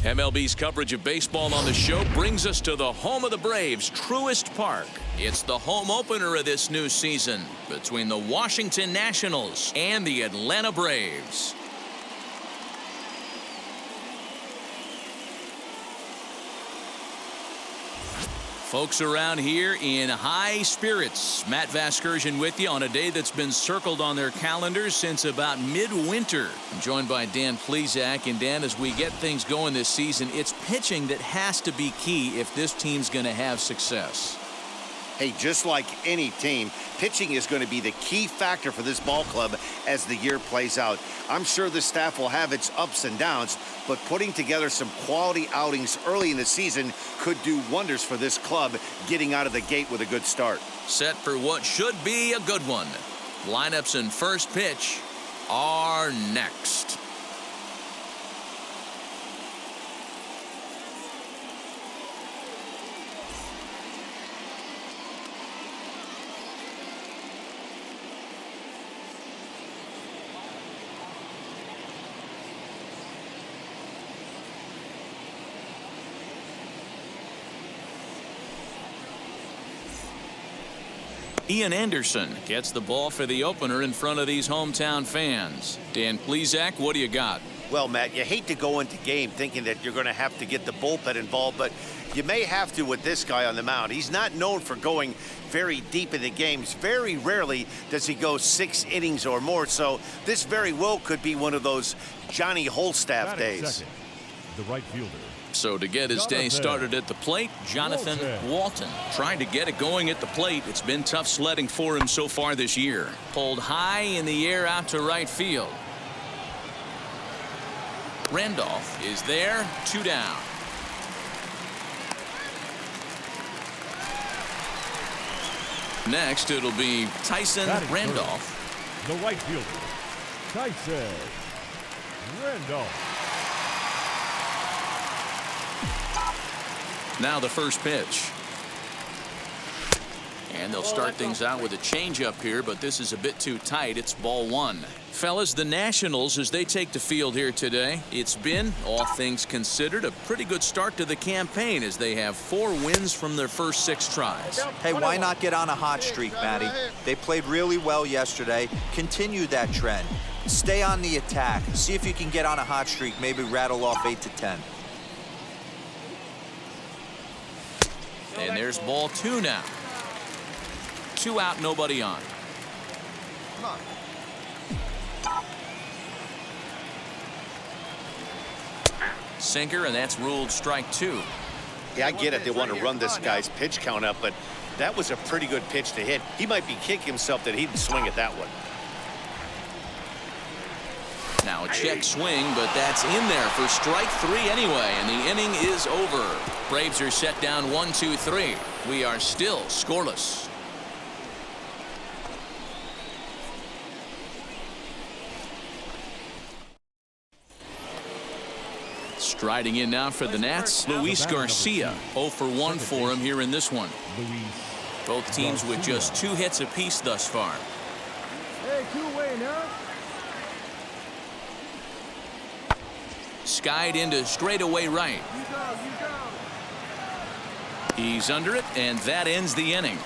MLB's coverage of baseball on the show brings us to the home of the Braves, Truist Park. It's the home opener of this new season between the Washington Nationals and the Atlanta Braves. Folks around here in high spirits. Matt Vasgersian with you on a day that's been circled on their calendars since about midwinter. I'm joined by Dan Plesac. And Dan, as we get things going this season, it's pitching that has to be key if this team's going to have success. Hey, just like any team, pitching is going to be the key factor for this ball club as the year plays out. I'm sure the staff will have its ups and downs, but putting together some quality outings early in the season could do wonders for this club getting out of the gate with a good start. Set for what should be a good one. Lineups and first pitch are next. Ian Anderson gets the ball for the opener in front of these hometown fans. Dan Plesac, what do you got? Well, Matt, you hate to go into game thinking that you're going to have to get the bullpen involved, but you may have to with this guy on the mound. He's not known for going very deep in the games. Very rarely does he go 6 innings or more, so this very well could be one of those Johnny Holstaff days. Second, the right fielder. So to get his day started at the plate, Jonathan Walton trying to get it going at the plate. It's been tough sledding for him so far this year. Pulled high in the air out to right field. Randolph is there, 2 down. Next it'll be Tyson Randolph. The right fielder, Tyson Randolph. Now the first pitch. And they'll start things out with a changeup here, but this is a bit too tight. It's ball 1. Fellas, the Nationals, as they take the field here today, it's been, all things considered, a pretty good start to the campaign as they have 4 wins from their first 6 tries. Hey, why not get on a hot streak, Matty? They played really well yesterday. Continue that trend. Stay on the attack. See if you can get on a hot streak, maybe rattle off 8 to 10. And there's ball 2 now. 2 out, nobody on. Sinker, and that's ruled strike 2. Yeah, I get it. They want to run this guy's pitch count up, but that was a pretty good pitch to hit. He might be kicking himself that he didn't swing at that one. Now a check swing, but that's in there for strike 3 anyway, and the inning is over. Braves are set down 1-2-3. We are still scoreless. Striding in now for the Nats, Luis Garcia. 0 for 1 for him here in this one. Both teams with just 2 hits apiece thus far. Hey, 2-way now. Skied into straightaway right. He's under it, and that ends the inning.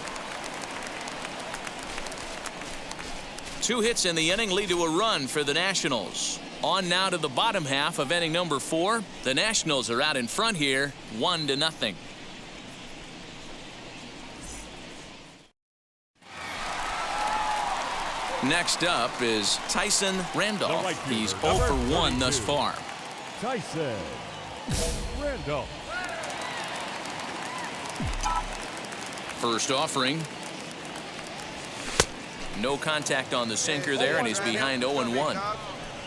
2 hits in the inning lead to a run for the Nationals. On now to the bottom half of inning number 4. The Nationals are out in front here, 1-0. Next up is Tyson Randolph. He's 0 for 1 thus far. Tyson Randolph. First offering. No contact on the sinker there, and he's behind 0-1.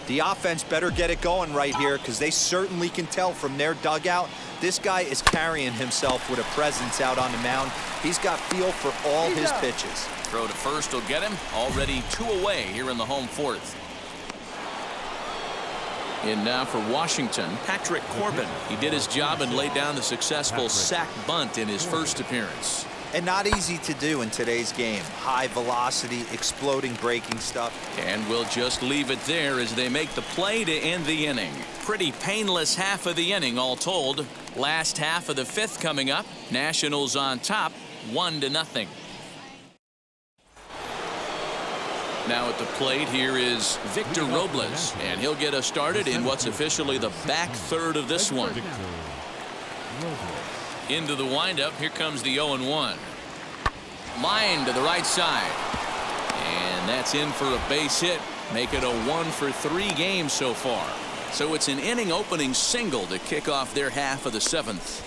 The offense better get it going right here because they certainly can tell from their dugout this guy is carrying himself with a presence out on the mound. He's got feel for all his pitches. Throw to first will get him. Already 2 away here in the home 4th. In now for Washington, Patrick Corbin. He did his job and laid down the successful sac bunt in his first appearance. And not easy to do in today's game. High velocity, exploding breaking stuff. And we'll just leave it there as they make the play to end the inning. Pretty painless half of the inning all told. Last half of the fifth coming up. Nationals on top, 1-0. Now at the plate here is Victor Robles, and he'll get us started in what's officially the back third of this one. Into the windup, here comes the 0-1. Line to the right side. And that's in for a base hit. Make it a 1-for-3 game so far. So it's an inning opening single to kick off their half of the seventh.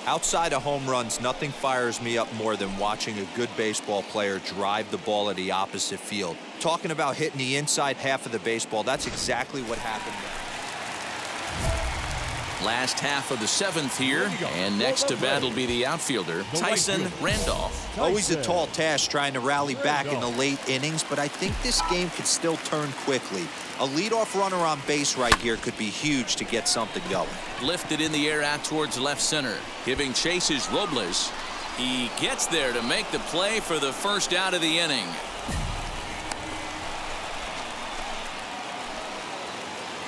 Outside of home runs, nothing fires me up more than watching a good baseball player drive the ball at the opposite field. Talking about hitting the inside half of the baseball, that's exactly what happened there. Last half of the seventh here, and next to bat will be the outfielder, Tyson Randolph. Always a tall task trying to rally back in the late innings, but I think this game could still turn quickly. A leadoff runner on base right here could be huge to get something going. Lifted in the air out towards left center. Giving chase is Robles. He gets there to make the play for the first out of the inning.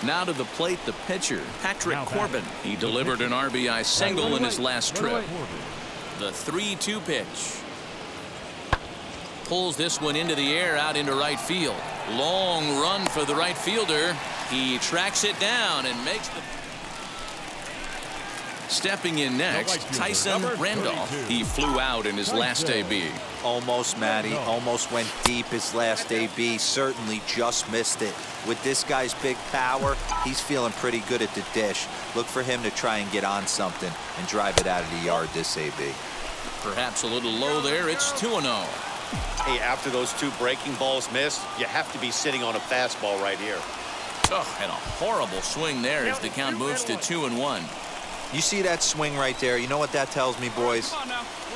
Now to the plate, the pitcher, Patrick Corbin. He delivered an RBI single in his last trip. The 3-2 pitch. Pulls this one into the air out into right field. Long run for the right fielder. He tracks it down and makes the... Stepping in next, Tyson Randolph. He flew out in his last AB. Almost, Matty. Almost went deep his last AB. Certainly just missed it. With this guy's big power, he's feeling pretty good at the dish. Look for him to try and get on something and drive it out of the yard this AB. Perhaps a little low there. It's 2-0. Hey, after those two breaking balls missed, you have to be sitting on a fastball right here. Oh, and a horrible swing there as the count moves to 2-1. You see that swing right there? You know what that tells me, boys?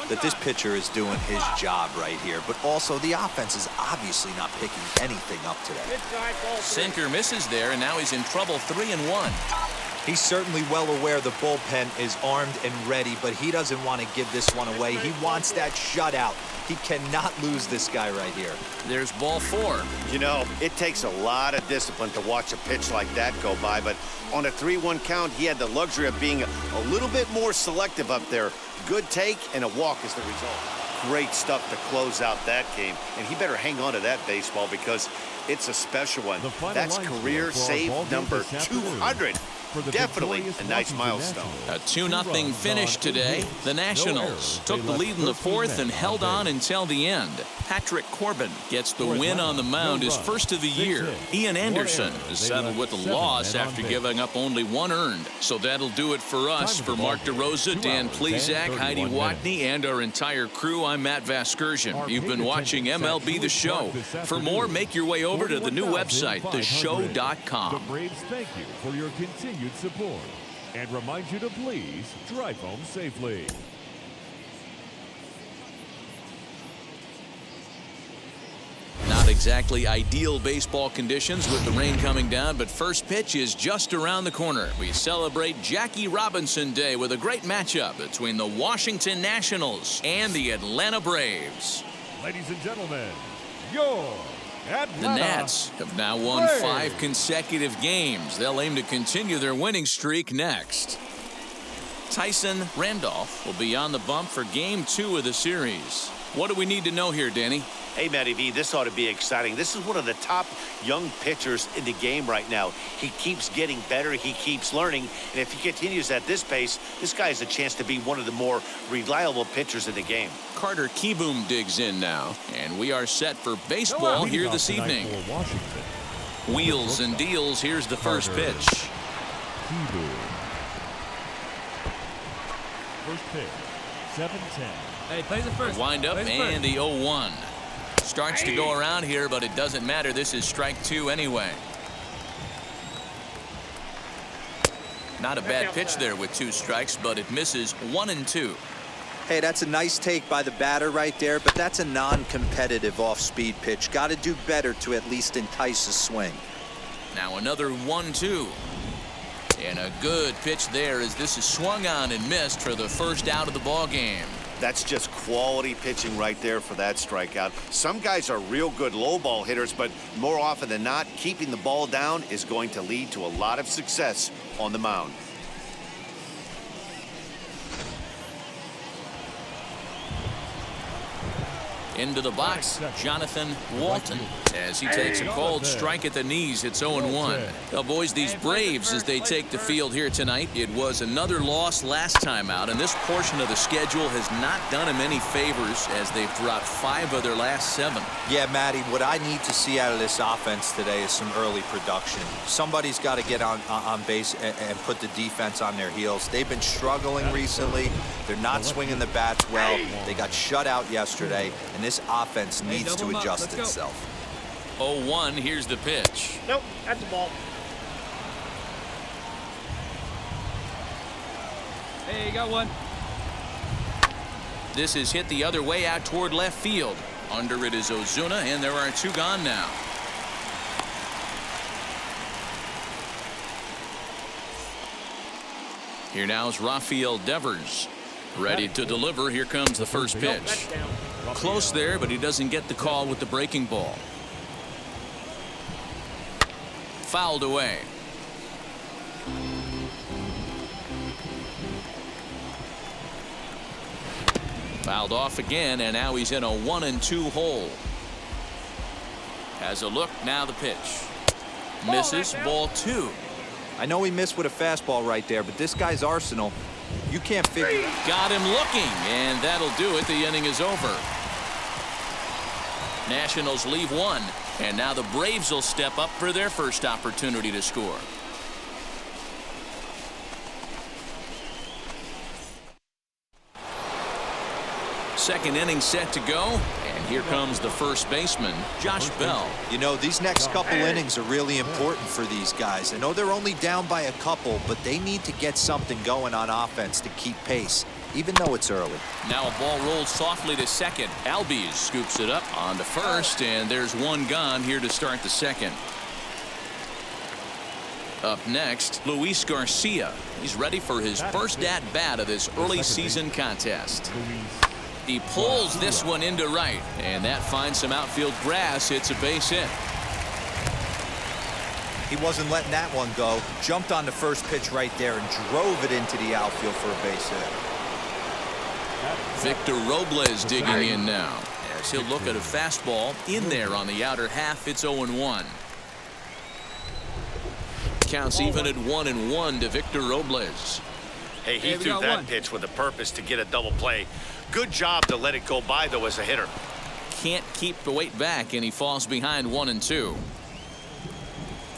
That this pitcher is doing his job right here. But also, the offense is obviously not picking anything up today. Sinker misses there, and now he's in trouble. 3-1. He's certainly well aware the bullpen is armed and ready, but he doesn't want to give this one away. He wants that shutout. He cannot lose this guy right here. There's ball 4. You know, it takes a lot of discipline to watch a pitch like that go by, but on a 3-1 count, he had the luxury of being a little bit more selective up there. Good take and a walk is the result. Great stuff to close out that game, and he better hang on to that baseball because it's a special one. That's career save number 200. Definitely a nice milestone. A 2-0 finish today. The Nationals took the lead in the fourth and held on until the end. Patrick Corbin gets the win on the mound, his first of the year. Ian Anderson is settled with a loss after giving up only 1 earned. So that'll do it for us. For Mark DeRosa, Dan Plesac, Heidi Watney, and our entire crew, I'm Matt Vasgersian. You've been watching MLB The Show. For more, make your way over to the new website, theshow.com. The Braves thank you for your continued support and remind you to please drive home safely. Not exactly ideal baseball conditions with the rain coming down, but first pitch is just around the corner. We celebrate Jackie Robinson Day with a great matchup between the Washington Nationals and the Atlanta Braves. Ladies and gentlemen, your The Nats have now won 5 consecutive games. They'll aim to continue their winning streak next. Tyson Randolph will be on the bump for Game 2 of the series. What do we need to know here, Danny? Hey, Matty V, this ought to be exciting. This is one of the top young pitchers in the game right now. He keeps getting better. He keeps learning. And if he continues at this pace, this guy has a chance to be one of the more reliable pitchers in the game. Carter Kieboom digs in now. And we are set for baseball here this evening. Wheels and deals. Here's the first pitch. First pitch, 7-10. Hey, plays it first. Wind up and the 0-1. Starts to go around here, but it doesn't matter. This is strike 2 anyway. Not a bad pitch there with 2 strikes, but it misses 1 and 2. Hey, that's a nice take by the batter right there, but that's a non-competitive off-speed pitch. Got to do better to at least entice a swing. Now another 1-2. And a good pitch there as this is swung on and missed for the first out of the ball game. That's just quality pitching right there for that strikeout. Some guys are real good low ball hitters, but more often than not, keeping the ball down is going to lead to a lot of success on the mound. Into the box, Jonathan Walton, as he takes a cold strike at the knees. It's 0-1. Now, boys, these Braves, as they take the field here tonight, it was another loss last time out, and this portion of the schedule has not done them any favors as they've dropped 5 of their last 7. Yeah, Matty, what I need to see out of this offense today is some early production. Somebody's got to get on base and put the defense on their heels. They've been struggling recently. They're not swinging the bats well. They got shut out yesterday, and this offense needs to adjust itself. 0-1, here's the pitch. Nope, that's the ball. Hey, you got one. This is hit the other way out toward left field. Under it is Ozuna, and there are 2 gone now. Here now is Rafael Devers, ready to deliver. Here comes the first pitch. Close there, but he doesn't get the call with the breaking ball. Fouled away. Fouled off again, and now he's in a 1-2 hole. Has a look, now the pitch. Misses, ball 2. I know he missed with a fastball right there, but this guy's arsenal, you can't figure. Got him looking, and that'll do it. The inning is over. Nationals leave 1, and now the Braves will step up for their first opportunity to score. Second inning set to go, and here comes the first baseman, Josh Bell. You know, these next couple innings are really important for these guys. I know they're only down by a couple, but they need to get something going on offense to keep pace, even though it's early. Now a ball rolls softly to second. Albies scoops it up on to first, and there's 1 gone here to start the second. Up next, Luis Garcia. He's ready for his first at-bat of this early season contest. He pulls this one into right, and that finds some outfield grass. It's a base hit. He wasn't letting that one go. Jumped on the first pitch right there and drove it into the outfield for a base hit. Victor Robles digging in now, as he'll look at a fastball in there on the outer half. It's 0-1. Counts even at 1-1 to Victor Robles. Hey, he threw that pitch with a purpose to get a double play. Good job to let it go by, though, as a hitter. Can't keep the weight back, and he falls behind 1-2.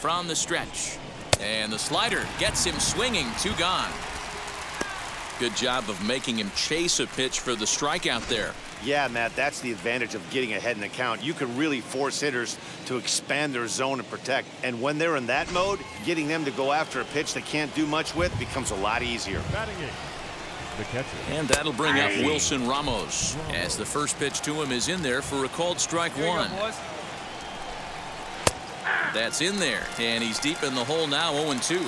From the stretch, and the slider gets him swinging. 2 gone. Good job of making him chase a pitch for the strikeout there. Yeah, Matt, that's the advantage of getting ahead in the count. You can really force hitters to expand their zone and protect. And when they're in that mode, getting them to go after a pitch they can't do much with becomes a lot easier. The catcher. And that'll bring up Wilson Ramos, as the first pitch to him is in there for a called strike 1. That's in there, and he's deep in the hole now. 0-2.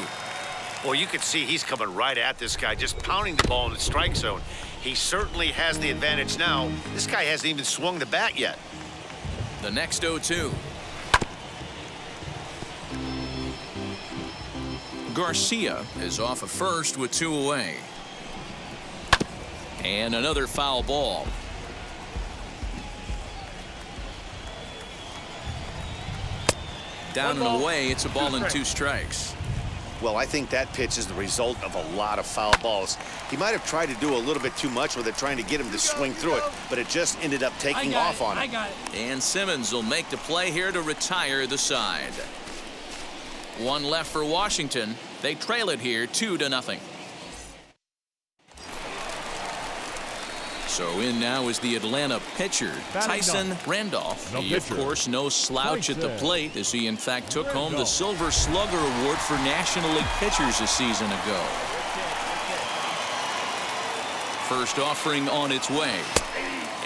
Well, you can see he's coming right at this guy, just pounding the ball in the strike zone. He certainly has the advantage now. This guy hasn't even swung the bat yet. The next 0-2. Garcia is off of first with 2 away. And another foul ball. Down and away, it's a ball and 2 strikes. Well, I think that pitch is the result of a lot of foul balls. He might have tried to do a little bit too much with it, trying to get him to swing through it, but it just ended up taking off on him. I got it. And Simmons will make the play here to retire the side. 1 left for Washington. They trail it here 2-0. So in now is the Atlanta pitcher, Tyson Randolph. He, of course, no slouch at the plate, as he, in fact, took home the Silver Slugger Award for National League pitchers a season ago. First offering on its way.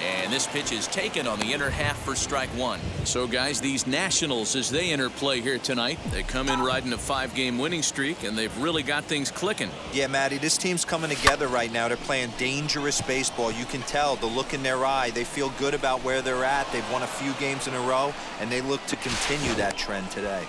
And this pitch is taken on the inner half for strike one. So, guys, these Nationals, as they enter play here tonight, they come in riding a 5-game winning streak, and they've really got things clicking. Yeah, Matty, this team's coming together right now. They're playing dangerous baseball. You can tell the look in their eye. They feel good about where they're at. They've won a few games in a row, and they look to continue that trend today.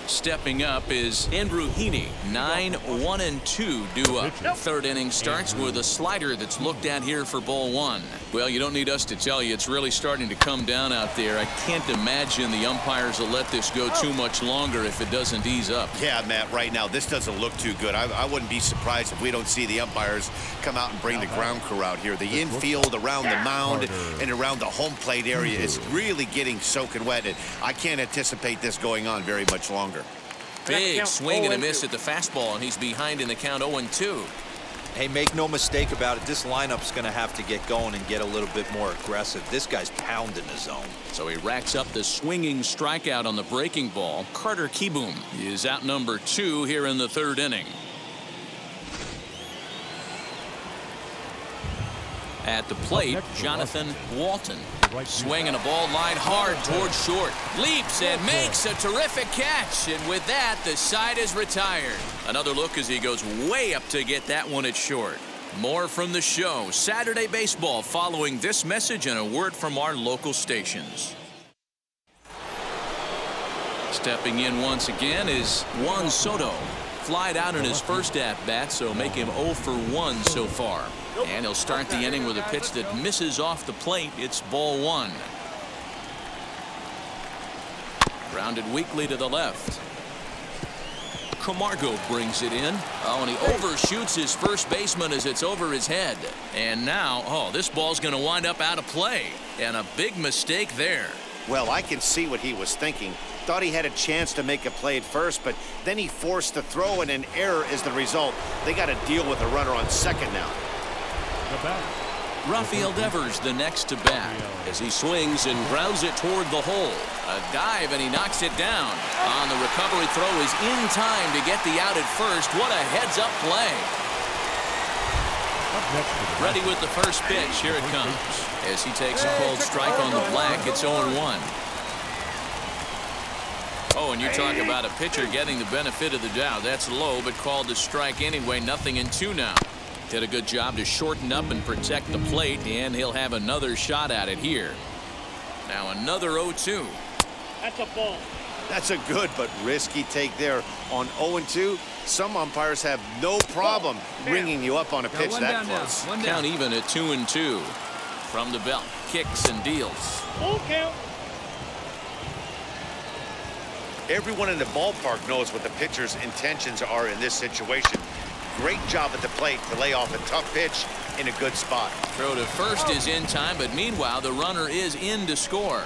Stepping up is Andrew Heaney. 9-1-2 due up. Third inning starts with a slider that's looked at here for ball one. Well, you don't need us to tell you it's really starting to come down out there. I can't imagine the umpires will let this go too much longer if it doesn't ease up. Yeah, Matt, right now this doesn't look too good. I wouldn't be surprised if we don't see the umpires come out and bring the ground crew out here. The infield around the mound and around the home plate area is really getting soaking wet, and I can't anticipate this going on very much longer. Big swing and a miss at the fastball, and he's behind in the count 0-2. Hey, make no mistake about it. This lineup's going to have to get going and get a little bit more aggressive. This guy's pounding the zone. So he racks up the swinging strikeout on the breaking ball. Carter Kieboom is out number 2 here in the third inning. At the plate, Jonathan Walton. Swinging a ball line hard towards short. Leaps and makes a terrific catch. And with that, the side is retired. Another look as he goes way up to get that one at short. More from the show. Saturday Baseball following this message and a word from our local stations. Stepping in once again is Juan Soto. Flied out in his first at-bat, so make him 0 for 1 so far. And he'll start the inning with a pitch that misses off the plate. It's ball one. Grounded weakly to the left. Camargo brings it in. Oh, and he overshoots his first baseman as it's over his head. And now, this ball's going to wind up out of play. And a big mistake there. Well, I can see what he was thinking. Thought he had a chance to make a play at first, but then he forced the throw, and an error is the result. They got to deal with a runner on second now. Rafael Devers the next to bat as he swings and grounds it toward the hole. A dive, and he knocks it down. On the recovery throw is in time to get the out at first. What a heads-up play. Ready with the first pitch. Here it comes. As he takes a cold strike on the black, it's 0-1. Oh, and you talk about a pitcher getting the benefit of the doubt. That's low, but called to strike anyway. 0-2 now. Did a good job to shorten up and protect the plate, and he'll have another shot at it here. Now another 0-2. That's a ball. That's a good but risky take there. On 0-2, some umpires have no problem ringing you up on a pitch that close. Count even at 2-2. From the belt, kicks and deals. Full count. Everyone in the ballpark knows what the pitcher's intentions are in this situation. Great job at the plate to lay off a tough pitch in a good spot. Throw to first is in time, but meanwhile the runner is in to score.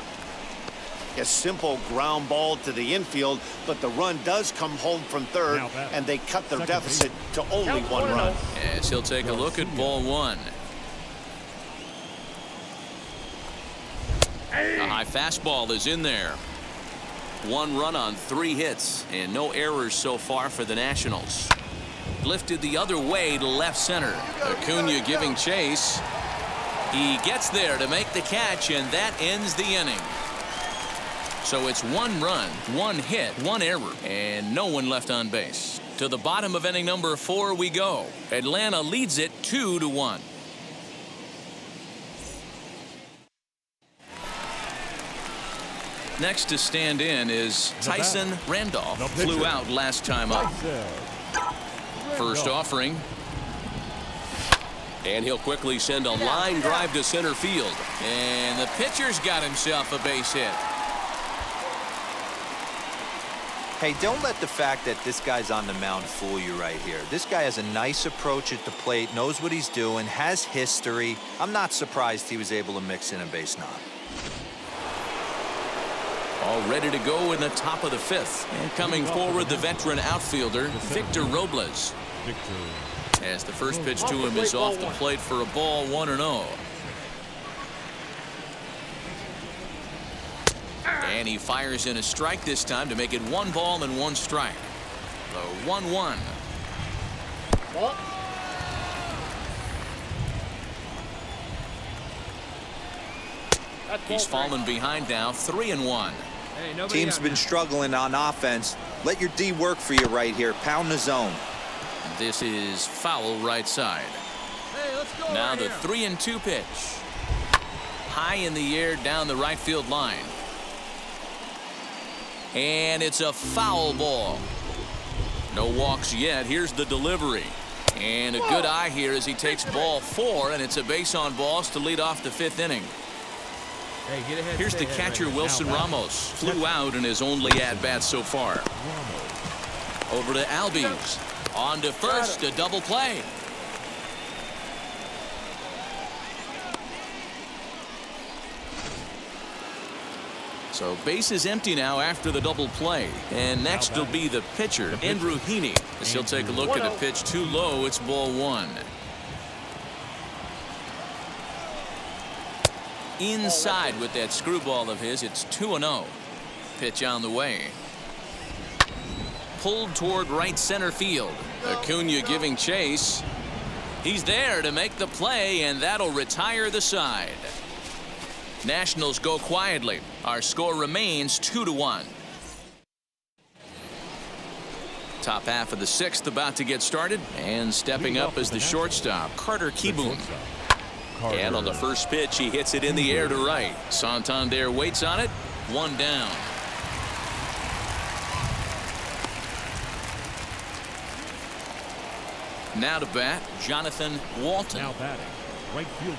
A simple ground ball to the infield, but the run does come home from third, and they cut their deficit to only one run. As he'll take a look at ball one. A high fastball is in there. 1 run on 3 hits, and no errors so far for the Nationals. Lifted the other way to left center. Acuna giving chase. He gets there to make the catch, and that ends the inning. So it's 1 run, 1 hit, 1 error, and no one left on base. To the bottom of inning number 4 we go. Atlanta leads it 2-1. Next to stand in is Tyson Randolph. Flew out last time up. First offering. And he'll quickly send a line drive to center field. And the pitcher's got himself a base hit. Hey, don't let the fact that this guy's on the mound fool you right here. This guy has a nice approach at the plate, knows what he's doing, has history. I'm not surprised he was able to mix in a base knock. All ready to go in the top of the 5th. And coming forward, the veteran outfielder, Victor Robles. As the first pitch to him is off the plate for a ball, 1-0. And he fires in a strike this time to make it 1 ball and 1 strike. The 1-1. He's fallen behind now, 3-1. Hey, Team's been struggling on offense. Let your D work for you right here. Pound the zone. This is foul right side. Hey, let's go Now right the here. 3-2 pitch. High in the air down the right field line. And it's a foul ball. No walks yet. Here's the delivery. And a good eye here as he takes ball 4, and it's a base on balls to lead off the 5th inning. Hey, get ahead. Here's the catcher, Wilson Ramos. Flew out in his only at-bat so far. Over to Albies. On to first, a double play. So base is empty now after the double play. And next will be the pitcher, Andrew Heaney. As he'll take a look at a pitch too low, it's ball 1. Inside with that screwball of his, it's 2-0. Pitch on the way. Pulled toward right center field. Acuna giving chase. He's there to make the play, and that'll retire the side. Nationals go quietly. Our score remains 2-1. Top half of the 6th about to get started, and stepping up as the shortstop, Carter Kieboom. And on the first pitch, he hits it in the air to right. Santander waits on it. 1 down. Now to bat, Jonathan Walton. Now batting, right fielder.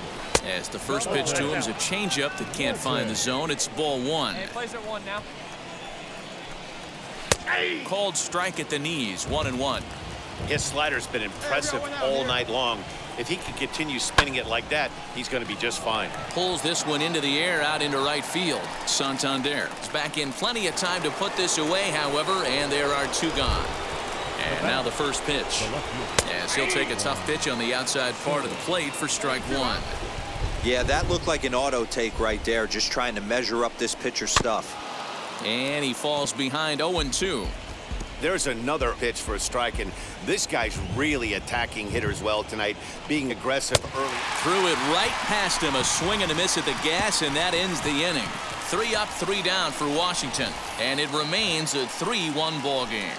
As the first pitch to him is a changeup that can't find the zone. It's ball 1. Hey, plays at 1 now. Called strike at the knees, 1-1. His slider's been impressive all night long. If he can continue spinning it like that, he's going to be just fine. Pulls this one into the air out into right field. Santander is back in plenty of time to put this away, however, and there are 2 gone. And now the first pitch. As he'll take a tough pitch on the outside part of the plate for strike 1. Yeah, that looked like an auto take right there, just trying to measure up this pitcher's stuff. And he falls behind 0-2. There's another pitch for a strike, and this guy's really attacking hitters well tonight, being aggressive early. Threw it right past him, a swing and a miss at the gas, and that ends the inning. 3 up, 3 down for Washington, and it remains a 3-1 ball game.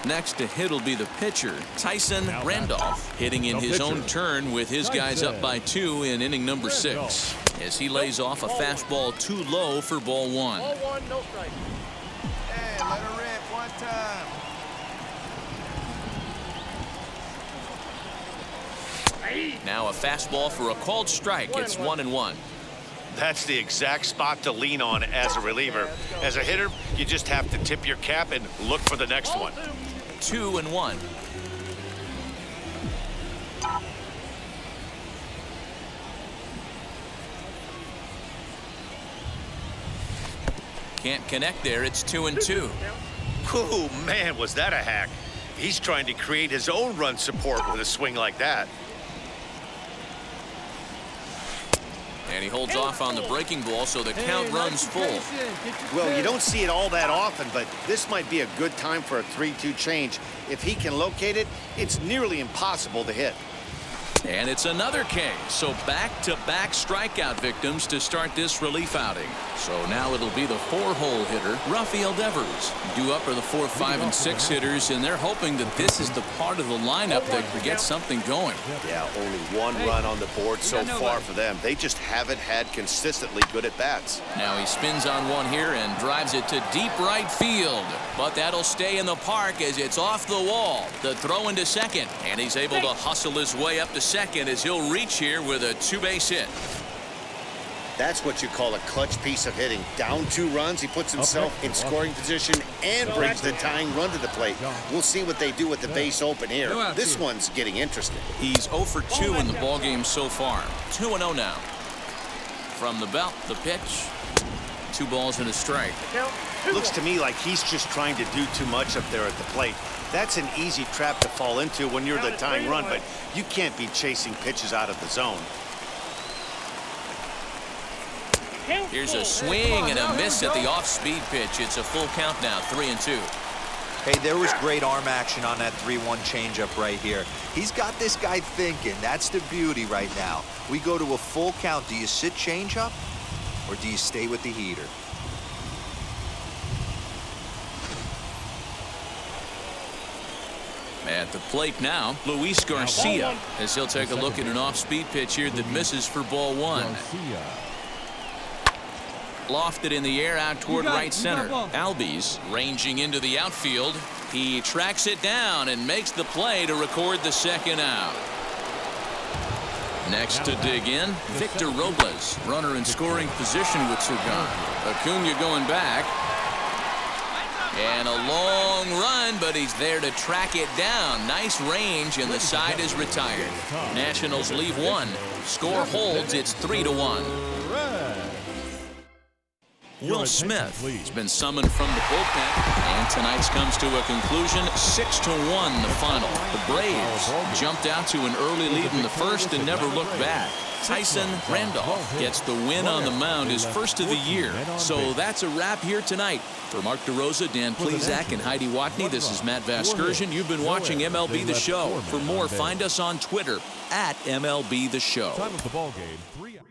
Next to hit will be the pitcher, Tyson Randolph, hitting in his own turn with his guys up by 2 in inning number 6. As he lays off a fastball too low for ball 1. Ball 1, no strike. Hey, let her rip one time. Now a fastball for a called strike. It's 1-1. That's the exact spot to lean on as a reliever. As a hitter, you just have to tip your cap and look for the next one. 2-1. Can't connect there. It's 2-2. Ooh, man, was that a hack. He's trying to create his own run support with a swing like that. And he holds off on the breaking ball, so the count runs full. Well, you don't see it all that often, but this might be a good time for a 3-2 change. If he can locate it, it's nearly impossible to hit. And it's another K. So back-to-back strikeout victims to start this relief outing. So now it'll be the 4-hole hitter, Rafael Devers. Due up are the 4, 5, and 6 hitters, and they're hoping that this is the part of the lineup that can get something going. Yeah, only 1 run on the board so far for them. They just haven't had consistently good at-bats. Now he spins on one here and drives it to deep right field. But that'll stay in the park as it's off the wall. The throw into second, and he's able to hustle his way up to second as he'll reach here with a 2-base hit. That's what you call a clutch piece of hitting. Down 2 runs, he puts himself in scoring position and brings the tying run to the plate. We'll see what they do with the base open here. This one's getting interesting. He's 0 for 2 in the ballgame so far. 2-0 now. From the belt, the pitch. 2 balls and a strike. Looks to me like he's just trying to do too much up there at the plate. That's an easy trap to fall into when you're the tying run, but you can't be chasing pitches out of the zone. Here's a swing and a miss at the off-speed pitch. It's a full count now, 3-2. Hey, there was great arm action on that 3-1 changeup right here. He's got this guy thinking. That's the beauty right now. We go to a full count. Do you sit changeup or do you stay with the heater? At the plate now, Luis Garcia, as he'll take a look at an off-speed pitch here that misses for ball 1. Lofted in the air out toward right center. Albies ranging into the outfield. He tracks it down and makes the play to record the second out. Next to dig in, Victor Robles. Runner in scoring position with Sugan. Acuna going back. And a long run, but he's there to track it down. Nice range, and the side is retired. Nationals leave 1. Score holds. It's 3-1. Will Smith has been summoned from the bullpen, and tonight's comes to a conclusion. 6-1 the final. The Braves jumped out to an early lead in the first and never looked back. Tyson Randolph gets the win on the mound, his first of the year. So that's a wrap here tonight. For Mark DeRosa, Dan Plesac, and Heidi Watney, this is Matt Vasgersian. You've been watching MLB The Show. For more, find us on Twitter at MLB The Show. Time of the ball game, 3 hours.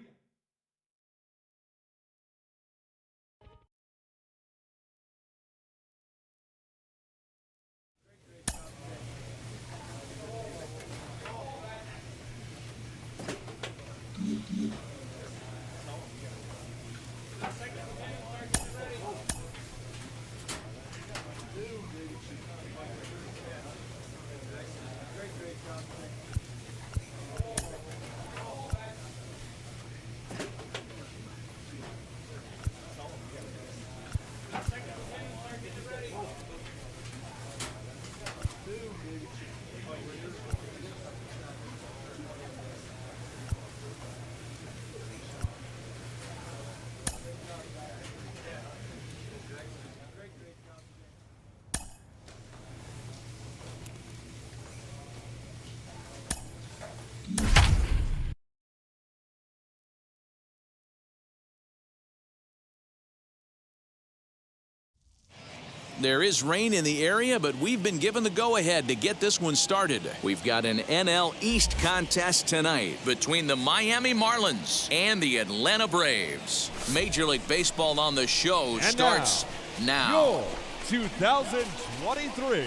There is rain in the area, but we've been given the go-ahead to get this one started. We've got an NL East contest tonight between the Miami Marlins and the Atlanta Braves. Major League Baseball on the Show starts now. Your 2023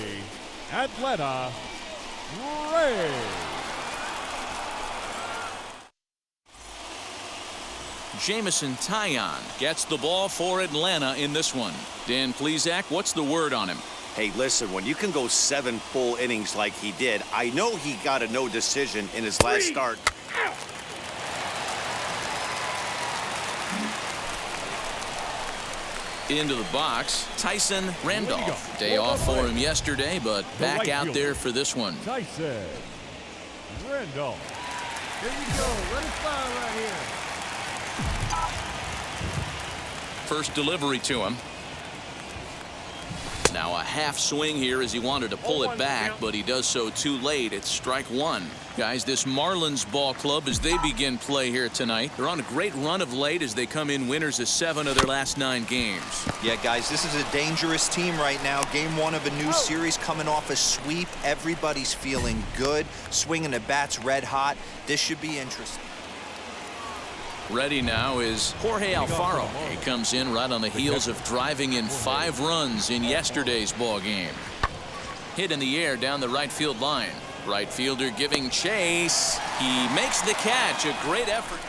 Atlanta Braves. Jamison Taillon gets the ball for Atlanta in this one. Dan Plesac, what's the word on him? Hey, listen, when you can go 7 full innings like he did, I know he got a no decision in his last start. Into the box, Tyson Randolph. Day off for him yesterday, but back out there for this one. Tyson Randolph. Here you go. Let it fly right here. First delivery to him. Now a half swing here as he wanted to pull it back, but he does so too late. It's strike 1. Guys, this Marlins ball club, as they begin play here tonight, they're on a great run of late as they come in winners of 7 of their last 9 games. Yeah, guys, this is a dangerous team right now. Game 1 of a new series, coming off a sweep. Everybody's feeling good, swinging the bats red hot. This should be interesting. Ready now is Jorge Alfaro. He comes in right on the heels of driving in 5 runs in yesterday's ball game. Hit in the air down the right field line. Right fielder giving chase. He makes the catch. A great effort.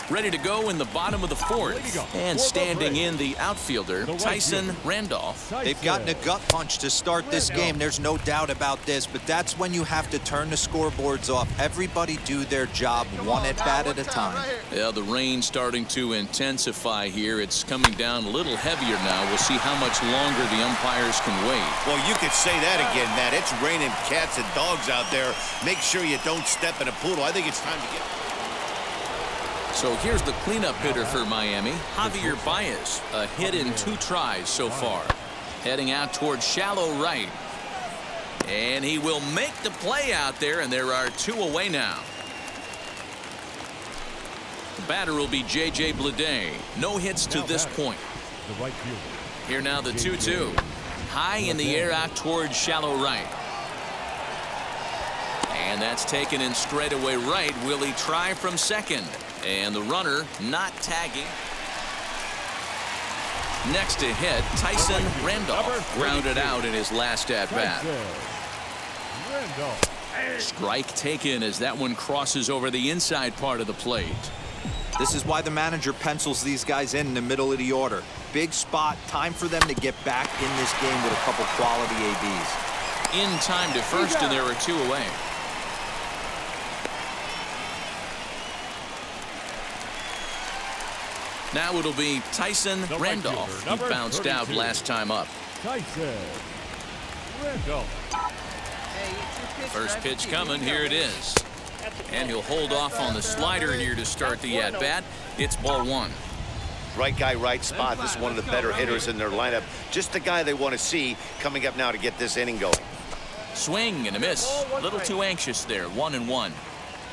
Ready to go in the bottom of the 4th. And standing in the outfielder, Tyson Randolph. They've gotten a gut punch to start this game. There's no doubt about this, but that's when you have to turn the scoreboards off. Everybody do their job one at bat at a time. Yeah, the rain starting to intensify here. It's coming down a little heavier now. We'll see how much longer the umpires can wait. Well, you could say that again, Matt. It's raining cats and dogs out there. Make sure you don't step in a poodle. I think it's time to get... So here's the cleanup hitter for Miami, Javier Baez. A hit in 2 tries so far. Heading out towards shallow right. And he will make the play out there, and there are 2 away now. The batter will be J.J. Bleday. No hits to this point. The right fielder. Here now the 2-2. high in the air out towards shallow right. And that's taken in straightaway right. Will he try from second? And the runner not tagging. Next to hit, Tyson Randolph grounded out in his last at-bat. Strike taken as that one crosses over the inside part of the plate. This is why the manager pencils these guys in the middle of the order. Big spot, time for them to get back in this game with a couple quality ABs. In time to first, and there are 2 away. Now it'll be Tyson Randolph. He bounced out last time up. Tyson Randolph. First pitch coming. Here it is. And he'll hold off on the slider here to start the at-bat. It's ball 1. Right guy, right spot. This is one of the better hitters in their lineup. Just the guy they want to see coming up now to get this inning going. Swing and a miss. A little too anxious there. 1-1.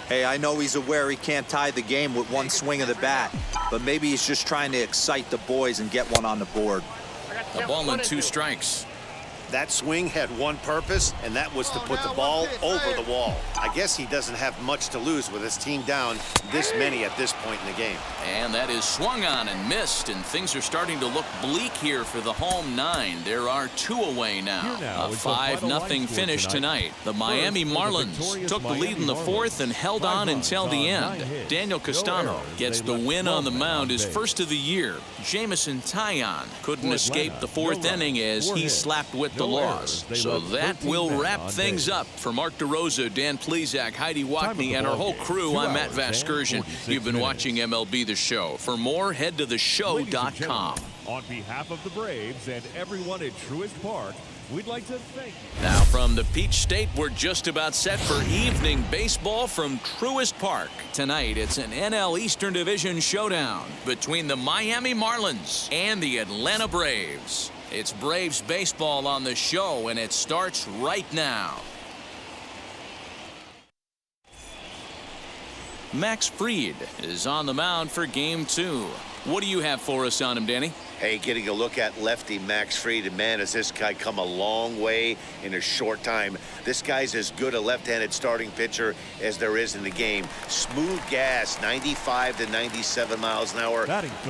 Hey, I know he's aware he can't tie the game with one swing of the bat, but maybe he's just trying to excite the boys and get one on the board. A ball and 2 strikes. That swing had one purpose, and that was to put the ball over the wall. I guess he doesn't have much to lose with his team down this many at this point in the game. And that is swung on and missed, and things are starting to look bleak here for the home 9. There are 2 away now. A 5-0 finish tonight. The Miami Marlins took the lead in the 4th and held on until the end. Daniel Castano gets the win on the mound, his first of the year. Jamison Taillon couldn't escape the 4th inning as he slapped with the loss. So that will wrap things up. For Mark DeRosa, Dan Plesac, Heidi Watney, and our whole crew, I'm Matt Vasgersian. You've been watching MLB The Show. For more, head to theshow.com. On behalf of the Braves and everyone at Truist Park, we'd like to thank you. Now from the Peach State, we're just about set for evening baseball from Truist Park. Tonight, it's an NL Eastern Division showdown between the Miami Marlins and the Atlanta Braves. It's Braves baseball on the show, and it starts right now. Max Fried is on the mound for Game 2. What do you have for us on him, Danny? Hey, getting a look at lefty Max Fried, and man, has this guy come a long way in a short time. This guy's as good a left-handed starting pitcher as there is in the game. Smooth gas, 95 to 97 miles an hour.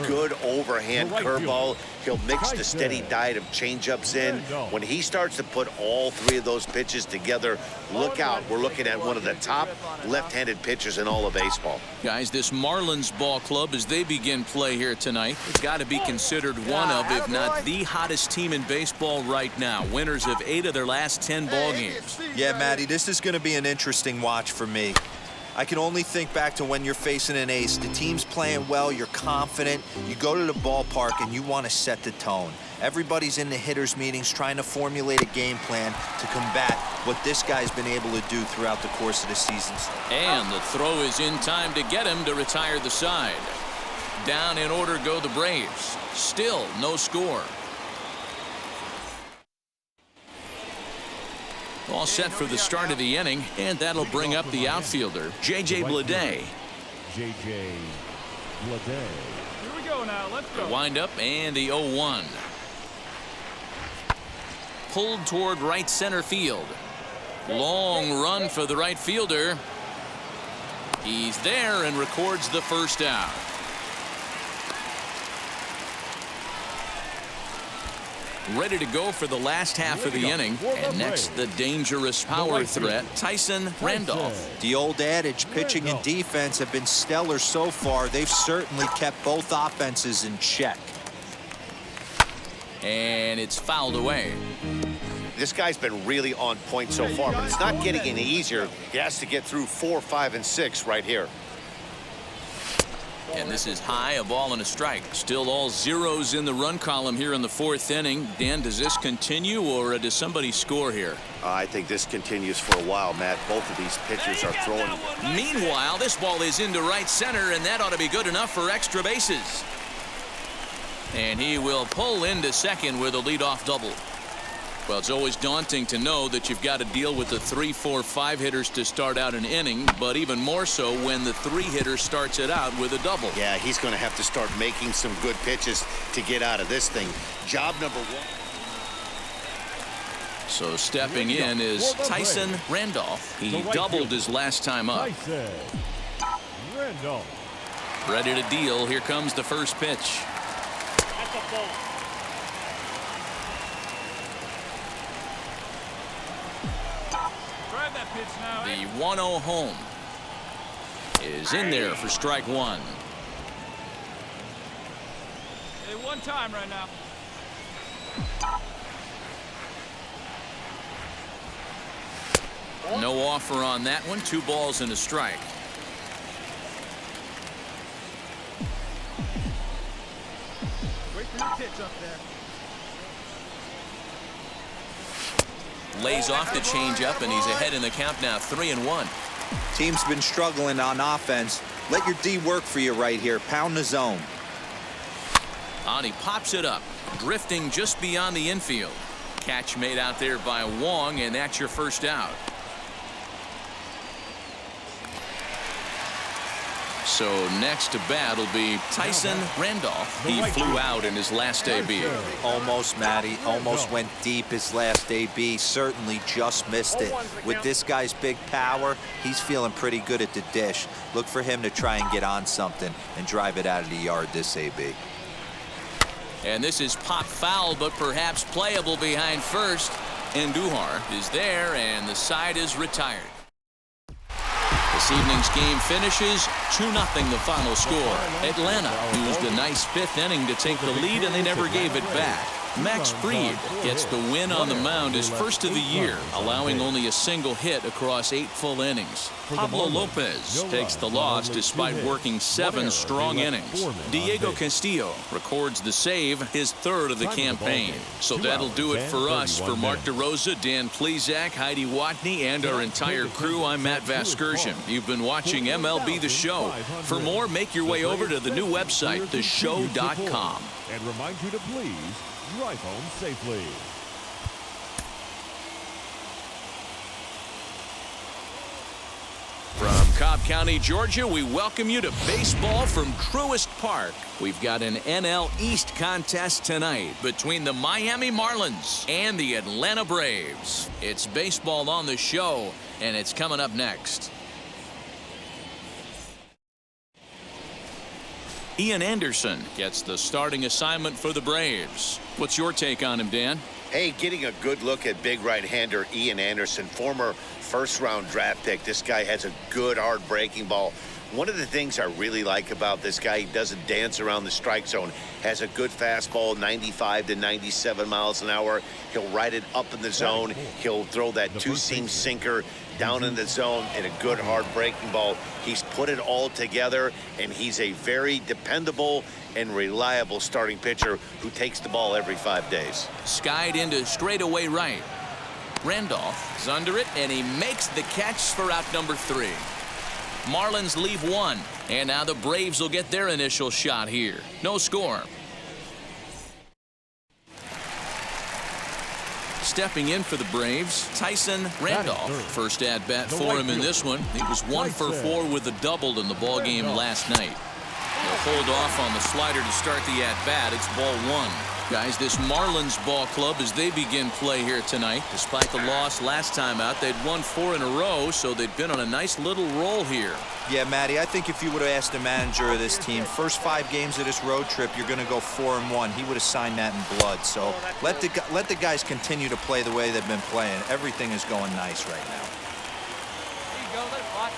Good overhand curveball. He'll mix the steady diet of changeups in. When he starts to put all 3 of those pitches together, look out. We're looking at one of the top left-handed pitchers in all of baseball. Guys, this Marlins ball club, as they begin play here tonight, has got to be considered one of, if not the hottest team in baseball right now. Winners of 8 of their last 10 ball games. Yeah, Matty, this is going to be an interesting watch for me. I can only think back to when you're facing an ace. The team's playing well, you're confident, you go to the ballpark and you want to set the tone. Everybody's in the hitters meetings trying to formulate a game plan to combat what this guy's been able to do throughout the course of the seasons. And the throw is in time to get him to retire the side. Down in order go the Braves. Still no score. All set for the start of the inning, and that'll bring up the outfielder, J.J. Bleday. J.J. Bleday. Here we go now. Let's go. The windup and the 0-1. Pulled toward right center field. Long run for the right fielder. He's there and records the first out. Ready to go for the last half of the inning. And next, the dangerous power threat, Tyson Randolph. The old adage, pitching and defense have been stellar so far. They've certainly kept both offenses in check. And it's fouled away. This guy's been really on point so far, but it's not getting any easier. He has to get through 4, 5, and 6 right here. And this is high, a ball and a strike. Still all zeros in the run column here in the 4th inning. Dan, does this continue, or does somebody score here? I think this continues for a while, Matt. Both of these pitchers are throwing. Meanwhile, this ball is into right center, and that ought to be good enough for extra bases. And he will pull into second with a leadoff double. Well, it's always daunting to know that you've got to deal with the 3, 4, 5 hitters to start out an inning, but even more so when the 3 hitter starts it out with a double. Yeah, he's going to have to start making some good pitches to get out of this thing. Job number 1. So stepping in is Tyson Randolph. He doubled his last time up. Tyson Randolph. Ready to deal. Here comes the first pitch. That's a ball. Drive that pitch now. The 1-0 home is in there for strike one. Hey, one time right now. No offer on that one. 2 balls and a strike. Wait for your pitch up there. Lays off the changeup, and he's ahead in the count now, 3-1. Team's been struggling on offense. Let your D work for you right here. Pound the zone. And he pops it up, drifting just beyond the infield. Catch made out there by Wong, and that's your first out. So next to bat will be Tyson Randolph. He flew out in his last AB. Almost, Matty. Almost went deep his last AB. Certainly just missed it. With this guy's big power, he's feeling pretty good at the dish. Look for him to try and get on something and drive it out of the yard this AB. And this is pop foul, but perhaps playable behind first. And Duhar is there, and the side is retired. This evening's game finishes 2-0 the final score. Atlanta used a nice 5th inning to take the lead, and they never gave it back. Max Fried gets the win on the mound, his first of the year, allowing only a single hit across 8 full innings. Pablo Lopez takes the loss despite working 7 strong innings. Diego Castillo records the save, his 3rd of the campaign. So that'll do it for us. For Mark DeRosa, Dan Plesac, Heidi Watney, and our entire crew, I'm Matt Vasgersian. You've been watching MLB The Show. For more, make your way over to the new website, theshow.com. And remind you to please drive home safely. From Cobb County, Georgia, we welcome you to baseball from Truist Park. We've got an NL East contest tonight between the Miami Marlins and the Atlanta Braves. It's baseball on the show, and it's coming up next. Ian Anderson gets the starting assignment for the Braves. What's your take on him, Dan? Hey, getting a good look at big right-hander Ian Anderson, former first-round draft pick. This guy has a good, hard breaking ball. One of the things I really like about this guy, he doesn't dance around the strike zone. Has a good fastball, 95 to 97 miles an hour. He'll ride it up in the zone. He'll throw that two-seam sinker down in the zone and a good, hard breaking ball. He's put it all together, and he's a very dependable and reliable starting pitcher who takes the ball every 5 days. Skied into straightaway right. Randolph is under it, and he makes the catch for out number 3. Marlins leave 1, and now the Braves will get their initial shot here. No score. Stepping in for the Braves, Tyson Randolph. First at bat for him in this one. He was 1 for 4 with a double in the ball game last night. He'll hold off on the slider to start the at bat. It's ball 1. Guys, this Marlins ball club, as they begin play here tonight, despite the loss last time out, they'd won 4 in a row, so they've been on a nice little roll here. Yeah, Matty, I think if you would have asked the manager of this team, first 5 games of this road trip, you're going to go 4-1. He would have signed that in blood. So let the guys continue to play the way they've been playing. Everything is going nice right now. There you go. Let it fly.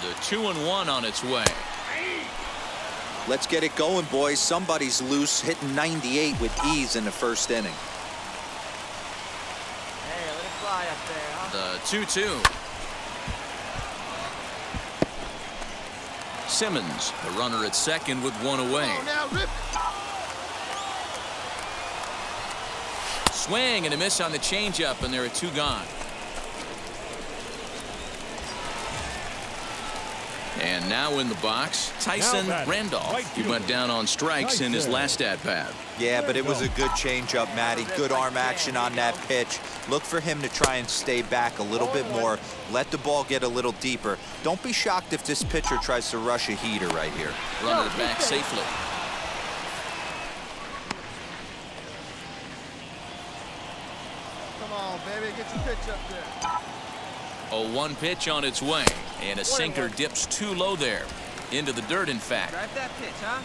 The 2-1 on its way. Let's get it going, boys. Somebody's loose, hitting 98 with ease in the first inning. Hey, let it fly up there, huh? The 2-2. Simmons, the runner at second with 1 away. Oh, now rip. Swing and a miss on the changeup, and there are 2 gone. And now in the box, Tyson Randolph. He went down on strikes in his last at-bat. Yeah, but it was a good changeup, Matty. Good arm action on that pitch. Look for him to try and stay back a little bit more. Let the ball get a little deeper. Don't be shocked if this pitcher tries to rush a heater right here. Runner back safely. Come on, baby. Get your pitch up there. A 1 pitch on its way, and a sinker dips too low there. Into the dirt, in fact. Drive that pitch, huh?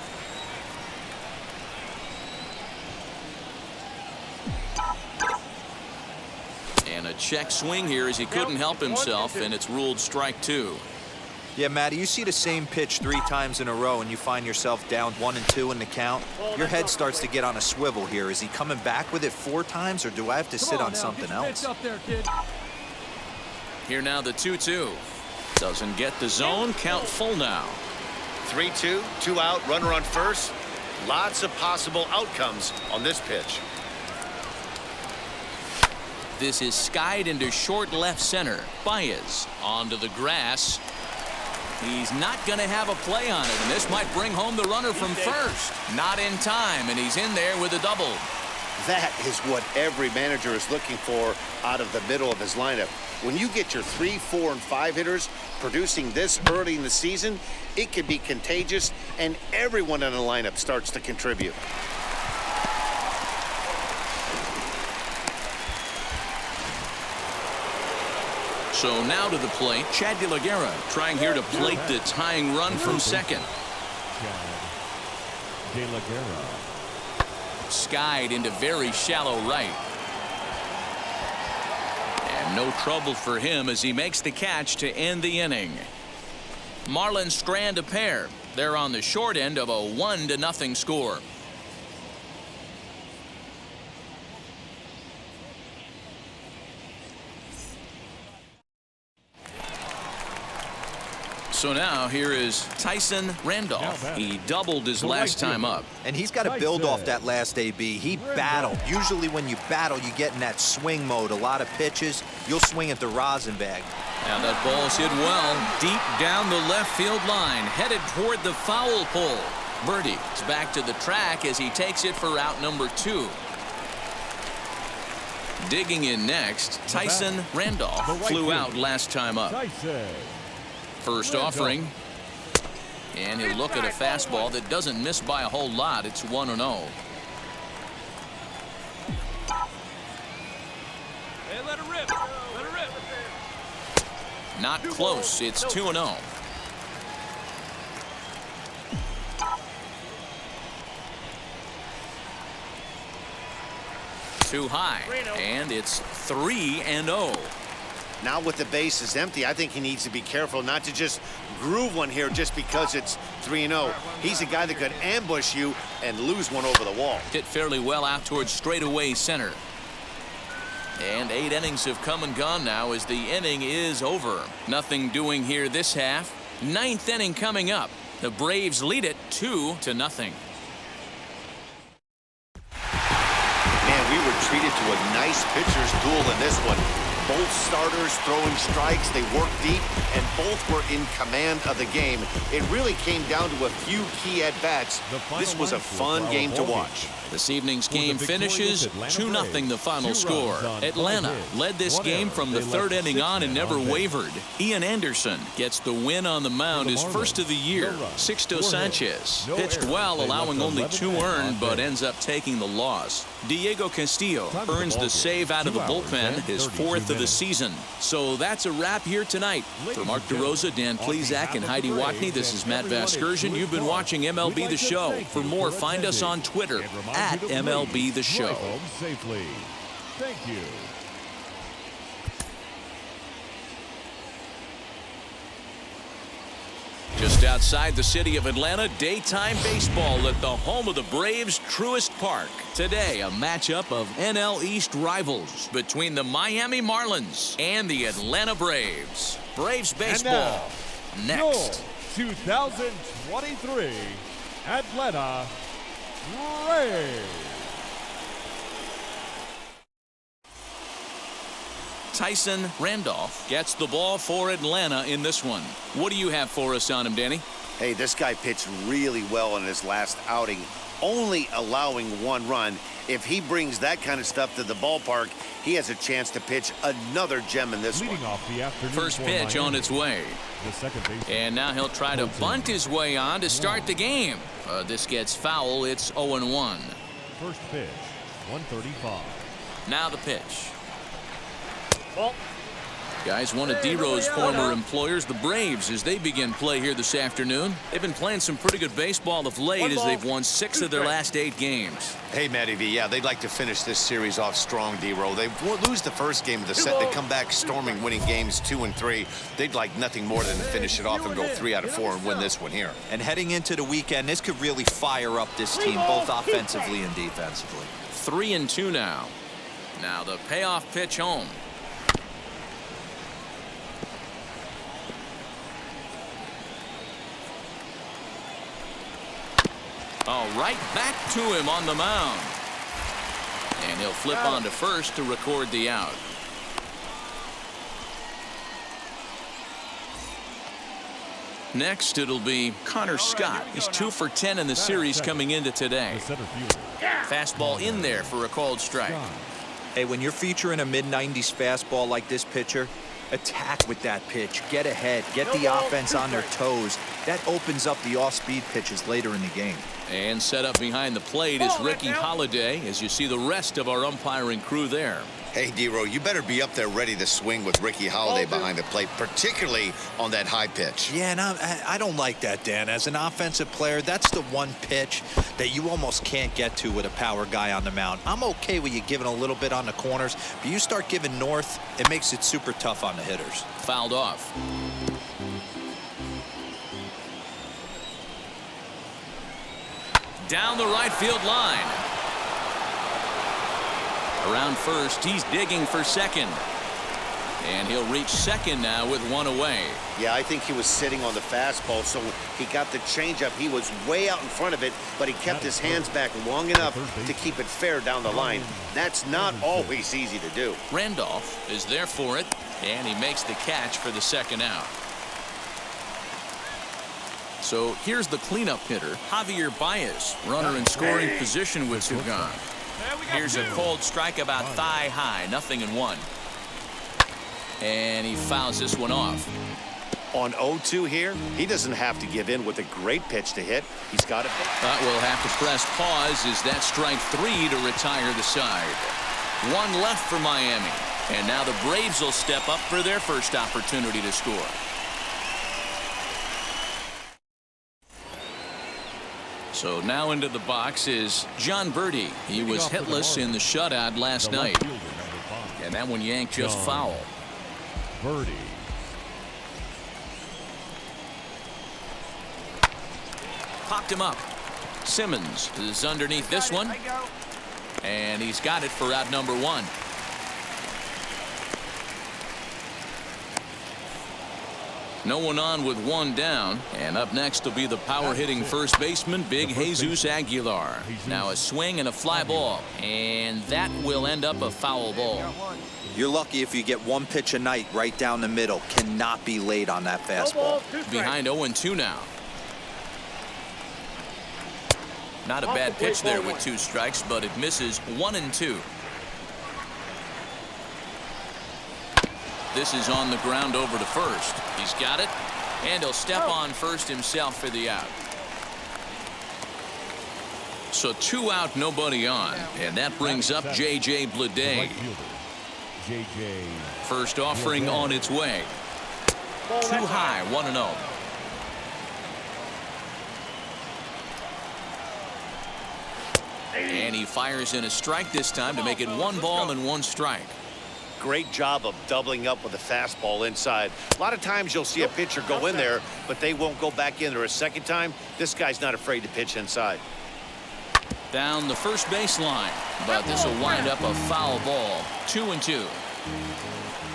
And a check swing here as he couldn't help himself, and it's ruled strike 2. Yeah, Matty, you see the same pitch 3 times in a row and you find yourself down 1-2 in the count. Your head starts to get on a swivel here. Is he coming back with it 4 times, or do I have to sit on something else? Up there, kid. Here now the 2-2. Doesn't get the zone. Count full now. 3-2, 2 out, runner on first. Lots of possible outcomes on this pitch. This is skied into short left center. Baez onto the grass. He's not going to have a play on it, and this might bring home the runner from first. Not in time, and he's in there with a double. That is what every manager is looking for out of the middle of his lineup. When you get your 3, 4, and 5 hitters producing this early in the season, it can be contagious, and everyone in the lineup starts to contribute. So now to the plate, Chad De La Guerra trying here to plate the tying run from second. De La Guerra. Skied into very shallow right. And no trouble for him as he makes the catch to end the inning. Marlins strand a pair. They're on the short end of a 1-0 score. So now here is Tyson Randolph. He doubled his last time up. And he's got to build off that last AB. He battled. Usually when you battle, you get in that swing mode. A lot of pitches, you'll swing at the rosin bag. Now that ball's hit well, deep down the left field line, headed toward the foul pole. Birdie is back to the track as he takes it for out number 2. Digging in next, Tyson Randolph flew out last time up. First offering, and he'll look at a fastball that doesn't miss by a whole lot. It's 1-0. Hey, let it rip. Let it rip. Not close. It's 2-0. Too high, and it's 3-0. Now with the bases empty, I think he needs to be careful not to just groove one here just because it's 3-0. He's a guy that could ambush you and lose one over the wall. Hit fairly well out towards straightaway center. And 8 innings have come and gone now as the inning is over. Nothing doing here this half. 9th inning coming up. The Braves lead it 2-0. Man, we were treated to a nice pitcher's duel in this one. Both starters throwing strikes, they worked deep, and both were in command of the game. It really came down to a few key at-bats. This was a fun game to watch. This evening's game finishes 2-0 the final score. Atlanta led this game from the 3rd inning on and never wavered. Ian Anderson gets the win on the mound, his first of the year. Sixto Sanchez pitched well, allowing only 2 earned, but ends up taking the loss. Diego Castillo earns the save out of the bullpen, his 4th of the season. So that's a wrap here tonight. For Mark DeRosa, Dan Plezak, and Heidi Watney, this is Matt Vasgersian. You've been watching MLB The Show. For more, find us on Twitter at MLB The Show. Safely. Thank you. Just outside the city of Atlanta, daytime baseball at the home of the Braves, Truist Park. Today, a matchup of NL East rivals between the Miami Marlins and the Atlanta Braves. Braves baseball next. Your 2023 Atlanta Braves. Tyson Randolph gets the ball for Atlanta in this one. What do you have for us on him, Danny? Hey, this guy pitched really well in his last outing, only allowing 1 run. If he brings that kind of stuff to the ballpark, he has a chance to pitch another gem in this one. First pitch on its way. And now he'll try to bunt his way on to start the game. This gets foul. It's 0-1. First pitch, 135. Now the pitch. Guys, one of D-Row's former employers, the Braves, as they begin play here this afternoon. They've been playing some pretty good baseball of late as they've won 6 of their last 8 games. Hey, Matty V, yeah, they'd like to finish this series off strong, D-Row. They lose the first game of the set. They come back storming, winning games 2 and 3. They'd like nothing more than to finish it off and go 3 out of 4 and win this one here. And heading into the weekend, this could really fire up this team, both offensively and defensively. 3-2 now. Now the payoff pitch home. Oh, right back to him on the mound. And he'll flip on to first to record the out. Next, it'll be Connor Scott. He's 2 for 10 in the series coming into today. Fastball in there for a called strike. Hey, when you're featuring a mid-90s fastball like this pitcher, attack with that pitch. Get ahead. Get the offense on their toes. That opens up the off-speed pitches later in the game. And set up behind the plate is Ricky Holiday, as you see the rest of our umpiring crew there. Hey, D-Row, you better be up there ready to swing with Ricky Holiday behind the plate, particularly on that high pitch. Yeah, and I don't like that, Dan. As an offensive player, that's the one pitch that you almost can't get to with a power guy on the mound. I'm okay with you giving a little bit on the corners, but you start giving north, it makes it super tough on the hitters. Fouled off. Down the right field line. Around first, he's digging for second. And he'll reach second now with 1 away. Yeah, I think he was sitting on the fastball, so he got the changeup. He was way out in front of it, but he kept his hands back long enough to keep it fair down the line. That's not always easy to do. Randolph is there for it, and he makes the catch for the second out. So here's the cleanup hitter, Javier Baez, runner in scoring position with Sugan. Here's a cold strike about thigh high, 0-1. And he fouls this one off. On 0-2 here, he doesn't have to give in with a great pitch to hit. He's got it. But we'll have to press pause as that strike 3 to retire the side. 1 left for Miami. And now the Braves will step up for their first opportunity to score. So now into the box is John Birdie. He was hitless in the shutout last night. And that one yanked just foul. Birdie. Popped him up. Simmons is underneath this one. And he's got it for out number 1. No one on with 1 down. And up next will be the power-hitting first baseman, Big Jesus Aguilar. Now a swing and a fly ball. And that will end up a foul ball. You're lucky if you get 1 pitch a night right down the middle. Cannot be late on that fastball. Behind 0-2 now. Not a bad pitch there with 2 strikes, but it misses 1-2. This is on the ground over to first. He's got it, and he'll step on first himself for the out. So 2 out, nobody on, and that brings up J.J. Bleday. First offering on its way. Too high, 1-0. And he fires in a strike this time to make it 1 ball and 1 strike. Great job of doubling up with a fastball inside. A lot of times you'll see a pitcher go in there, but they won't go back in there a second time. This guy's not afraid to pitch inside. Down the first baseline, but this will wind up a foul ball. 2-2.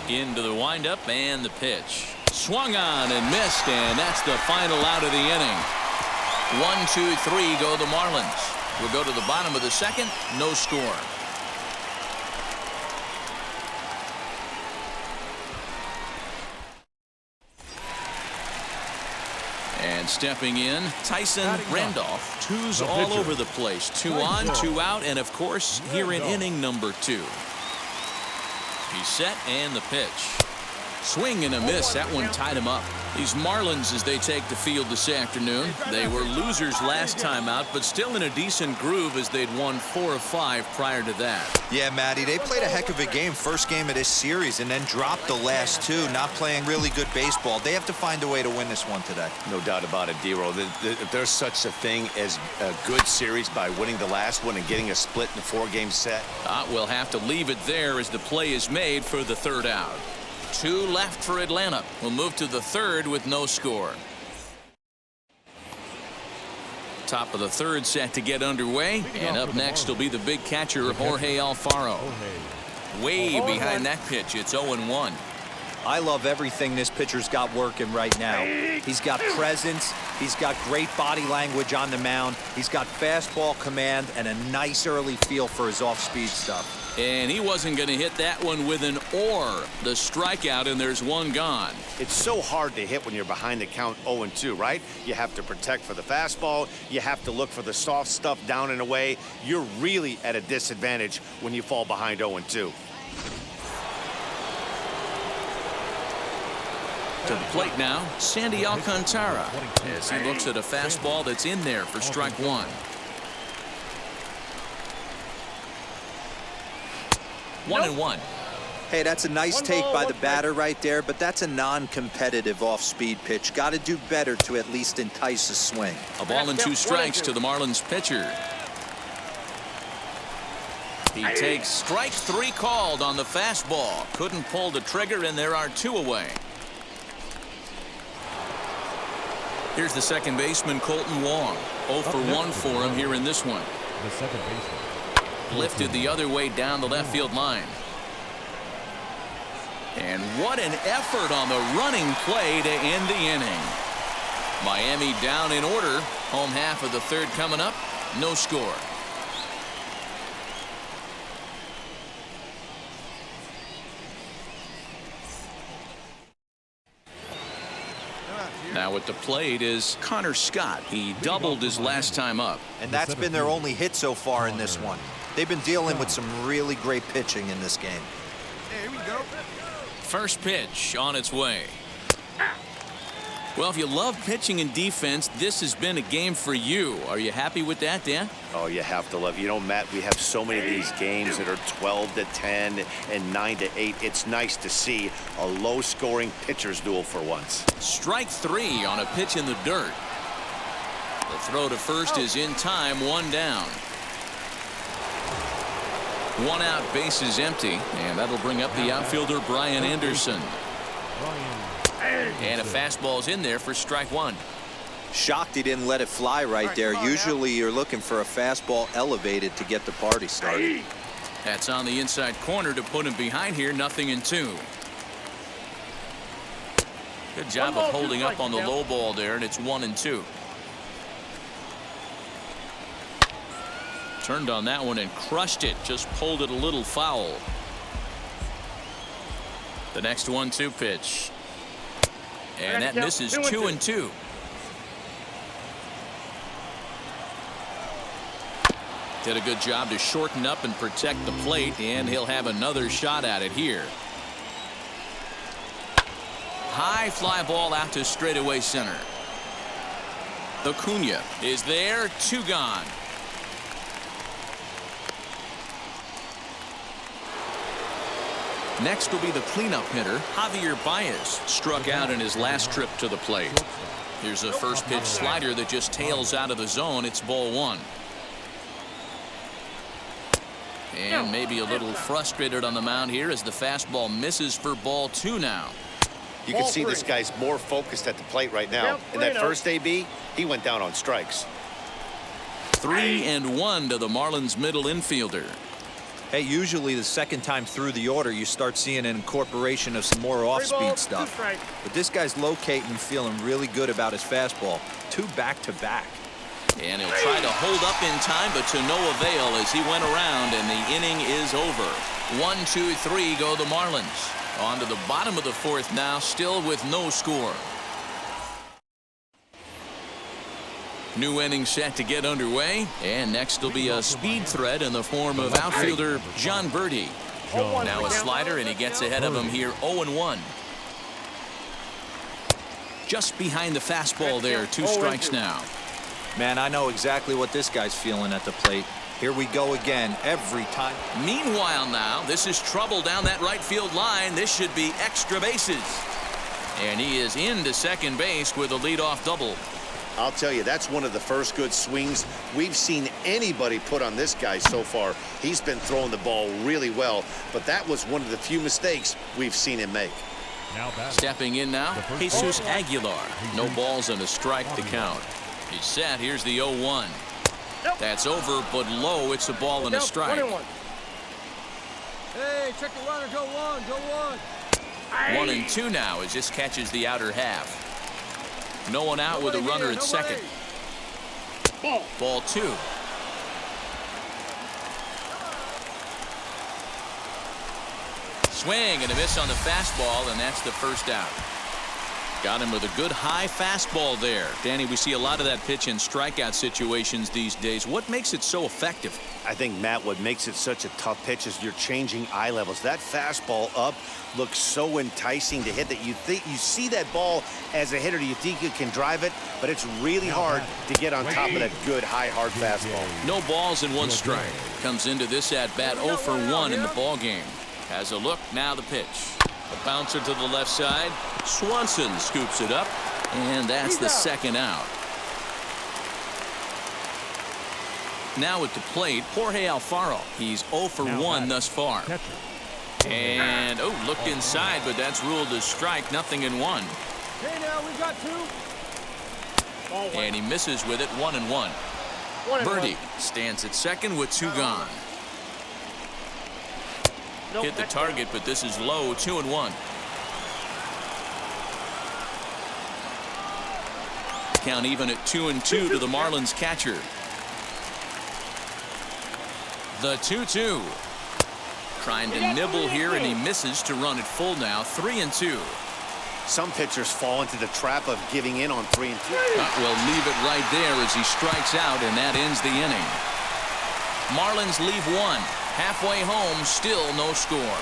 Into the windup and the pitch. Swung on and missed, and that's the final out of the inning. 1-2-3 go the Marlins. We'll go to the bottom of the second. No score. And stepping in, Tyson Randolph. 2s all over the place. 2 on, 2 out, and of course, here in inning number 2. He's set and the pitch. Swing and a miss. That one tied him up. These Marlins, as they take the field this afternoon, they were losers last time out, but still in a decent groove as they'd won 4 of 5 prior to that. Yeah, Matty, they played a heck of a game, first game of this series, and then dropped the last 2, not playing really good baseball. They have to find a way to win this one today. No doubt about it, D-Roll. If there's such a thing as a good series by winning the last one and getting a split in a 4-game set. We'll have to leave it there as the play is made for the 3rd out. 2 left for Atlanta. We'll move to the 3rd with no score. Top of the 3rd set to get underway, and up next will be the big catcher Jorge Alfaro. Way behind that pitch. It's 0-1. I love everything this pitcher's got working right now. He's got presence. He's got great body language on the mound. He's got fastball command and a nice early feel for his off-speed stuff. And he wasn't going to hit that one with an or. The strikeout, and there's one gone. It's so hard to hit when you're behind the count 0-2, right? You have to protect for the fastball. You have to look for the soft stuff down and away. You're really at a disadvantage when you fall behind 0-2. To the plate now, Sandy Alcantara, as he looks at a fastball that's in there for strike 1. Nope. 1-1. Hey, that's a nice take by the batter right there, but that's a non-competitive off-speed pitch. Got to do better to at least entice a swing. A ball and 2 strikes to the Marlins pitcher. He takes strike 3 called on the fastball. Couldn't pull the trigger, and there are 2 away. Here's the second baseman, Colton Wong. 0 for 1 for him here in this one. The second baseman. Lifted the other way down the left field line. And what an effort on the running play to end the inning. Miami down in order. Home half of the 3rd coming up. No score. Now at the plate is Connor Scott. He doubled his last time up. And that's been their only hit so far in this one. They've been dealing with some really great pitching in this game. Here we go. First pitch on its way. Well, if you love pitching and defense, this has been a game for you. Are you happy with that, Dan? Oh, you have to love it. You know, Matt, we have so many of these games that are 12-10 and 9-8. It's nice to see a low-scoring pitcher's duel for once. Strike 3 on a pitch in the dirt. The throw to first is in time, 1 down. 1 out, base is empty, and that'll bring up the outfielder Brian Anderson. And a fastball's in there for strike 1. Shocked he didn't let it fly right there. Usually you're looking for a fastball elevated to get the party started. That's on the inside corner to put him behind here. 0-2. Good job of holding up on the low ball there, and it's 1-2. Turned on that one and crushed it. Just pulled it a little foul. The next 1-2 pitch. And that misses 2-2. Did a good job to shorten up and protect the plate, and he'll have another shot at it here. High fly ball out to straightaway center. Acuna is there. 2 gone. Next will be the cleanup hitter, Javier Baez. Struck out in his last trip to the plate. Here's a first pitch slider that just tails out of the zone. It's ball 1. And maybe a little frustrated on the mound here as the fastball misses for ball 2 now. You can see this guy's more focused at the plate right now. In that first AB, he went down on strikes. 3-1 to the Marlins middle infielder. Hey, usually the second time through the order, you start seeing an incorporation of some more off-speed stuff. But this guy's locating, feeling really good about his fastball. 2 back-to-back. And he'll try to hold up in time, but to no avail as he went around, and the inning is over. 1, 2, 3 go the Marlins. On to the bottom of the 4th now, still with no score. New inning set to get underway, and next will be a speed threat in the form of outfielder John Birdie. Now a slider, and he gets ahead of him here. 0-1. just behind the fastball there. 2 strikes now. Man, I know exactly what this guy's feeling at the plate. Here we go again, every time. Meanwhile now, this is trouble down that right field line. This should be extra bases. And he is into second base with a leadoff double. I'll tell you, that's one of the first good swings we've seen anybody put on this guy so far. He's been throwing the ball really well, but that was one of the few mistakes we've seen him make. Stepping in now, Jesus Aguilar. No balls and a strike to count. He's set. Here's the 0-1. That's over, but low. It's a ball and a strike. Hey, check the runner. Go 1. Go 1. 1 and 2 now as this catches the outer half. No one out with a runner at second. Ball 2. Swing and a miss on the fastball, and that's the first out. Got him with a good high fastball there. Danny, we see a lot of that pitch in strikeout situations these days. What makes it so effective? I think, Matt, what makes it such a tough pitch is you're changing eye levels. That fastball up looks so enticing to hit that you see that ball as a hitter, you think you can drive it, but it's really hard to get on top of that good high hard fastball. No balls and 1 strike. Comes into this at bat 0 for 1 in the ball game. Has a look, now the pitch. A bouncer to the left side. Swanson scoops it up, and that's the second out. Now at the plate, Jorge Alfaro. He's 0 for 1 thus far. And, looked inside, but that's ruled a strike. Nothing in 1. Hey, now we got 2. And he misses with it. 1 and 1. Birdie stands at second with 2 gone. Hit the target, but this is low. 2 and 1. Count even at 2 and 2 to the Marlins catcher. The 2-2. Trying to nibble here, and he misses to run it full now. 3 and 2. Some pitchers fall into the trap of giving in on 3 and 2. Will leave it right there as he strikes out, and that ends the inning. Marlins leave 1. Halfway home, still no score.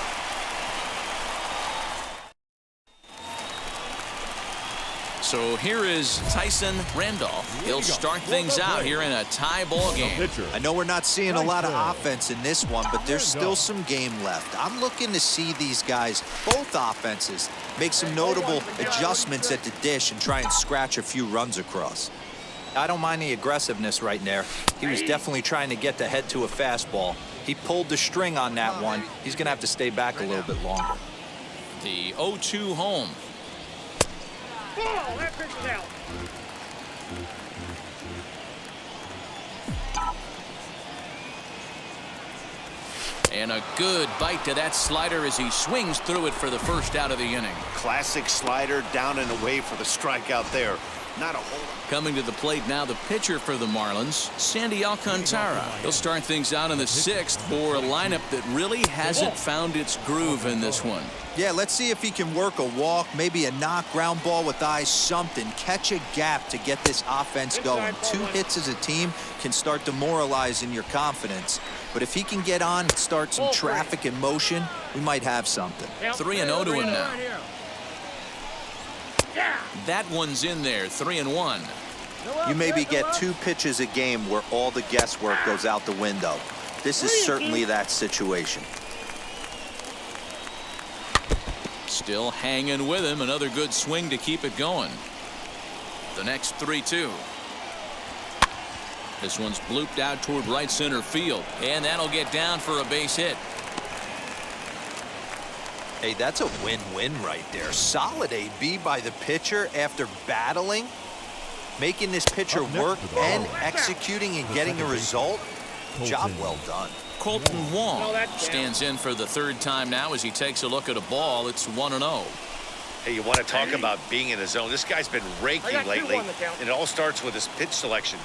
So here is Tyson Randolph. He'll start things out here in a tie ball game. I know we're not seeing a lot of offense in this one, but there's still some game left. I'm looking to see these guys, both offenses, make some notable adjustments at the dish and try and scratch a few runs across. I don't mind the aggressiveness right there. He was definitely trying to get the head to a fastball. He pulled the string on that one. He's going to have to stay back a little bit longer. The 0-2 home. That pitch is out. And a good bite to that slider as he swings through it for the first out of the inning. Classic slider, down and away for the strikeout there. Not a whole lot. Coming to the plate now, the pitcher for the Marlins, Sandy Alcantara. He'll start things out in the 6th for a lineup that really hasn't found its groove in this one. Yeah, let's see if he can work a walk, maybe a knock, ground ball with eyes, something. Catch a gap to get this offense going. 2 hits as a team can start demoralizing your confidence. But if he can get on and start some traffic in motion, we might have something. 3-0 to him now. That one's in there. 3 and 1. You maybe get 2 pitches a game where all the guesswork goes out the window. This is certainly that situation. Still hanging with him. Another good swing to keep it going. The next 3-2. This one's blooped out toward right center field, and that'll get down for a base hit. Hey, that's a win-win right there. Solid AB by the pitcher after battling, making this pitcher work and executing and getting a result. Job well done. Colton Wong stands in for the 3rd time now as he takes a look at a ball. It's 1-0. Hey, you want to talk about being in the zone. This guy's been raking lately, and it all starts with his pitch selection.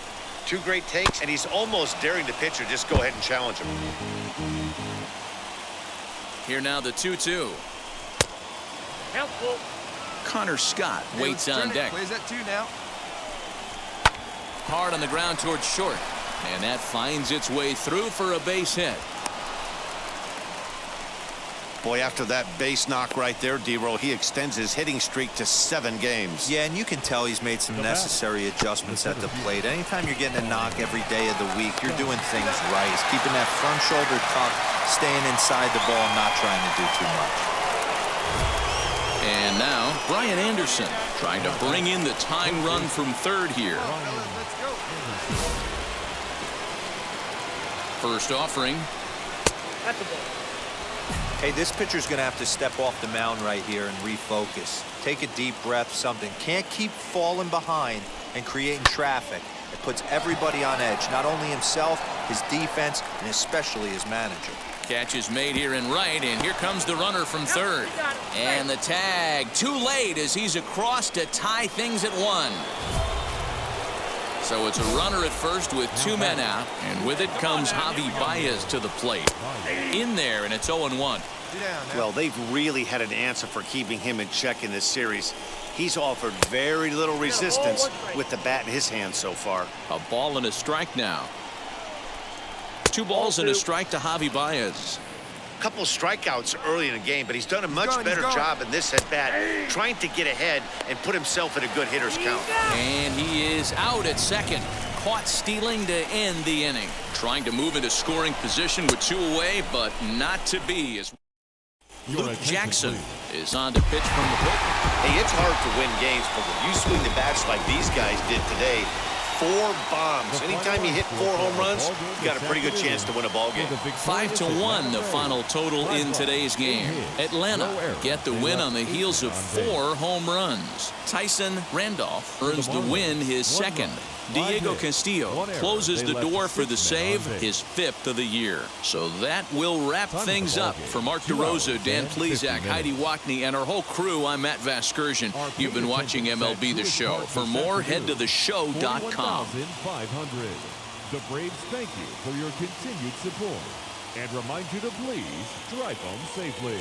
2 great takes, and he's almost daring the pitcher just go ahead and challenge him. Here now the 2-2. Helpful. Connor Scott waits on deck. Plays that 2 now. Hard on the ground towards short. And that finds its way through for a base hit. Boy, after that base knock right there, D-Roll, he extends his hitting streak to 7 games. Yeah, and you can tell he's made some necessary adjustments at the plate. Anytime you're getting a knock every day of the week, you're doing things right. He's keeping that front shoulder tucked, staying inside the ball, and not trying to do too much. And now, Brian Anderson trying to bring in the tying run from third here. First offering. At the ball. Hey, this pitcher's going to have to step off the mound right here and refocus. Take a deep breath, something. Can't keep falling behind and creating traffic. It puts everybody on edge, not only himself, his defense, and especially his manager. Catch is made here in right, and here comes the runner from third. And the tag too late as he's across to tie things at 1. So it's a runner at first with 2 men out, and with it comes Javi Baez to the plate. In there, and it's 0-1. Well, they've really had an answer for keeping him in check in this series. He's offered very little resistance with the bat in his hand so far. A ball and a strike now. 2 balls and a strike to Javi Baez. A couple strikeouts early in the game, but he's done a much better job in this at-bat, trying to get ahead and put himself in a good hitter's count. And he is out at second. Caught stealing to end the inning. Trying to move into scoring position with 2 away, but not to be. As Luke Jackson is on to pitch from the bullpen. Hey, it's hard to win games, but when you swing the bats like these guys did today, 4 bombs. Anytime you hit 4 home runs, you got a pretty good chance to win a ball game. 5-1 the final total in today's game. Atlanta get the win on the heels of 4 home runs. Tyson Randolph earns the win, his second. Diego Castillo closes the door for the save, his 5th of the year. So that will wrap things up. For Mark DeRosa, Dan Plesac, Heidi Wackney, and our whole crew, I'm Matt Vasgersian. You've been watching MLB The Show. For more, head to theshow.com. The Braves thank you for your continued support and remind you to please drive home safely.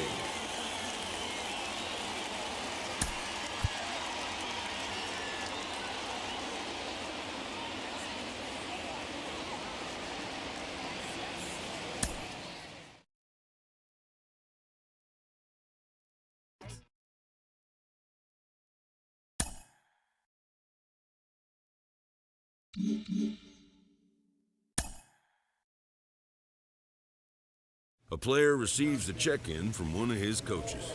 A player receives a check-in from one of his coaches.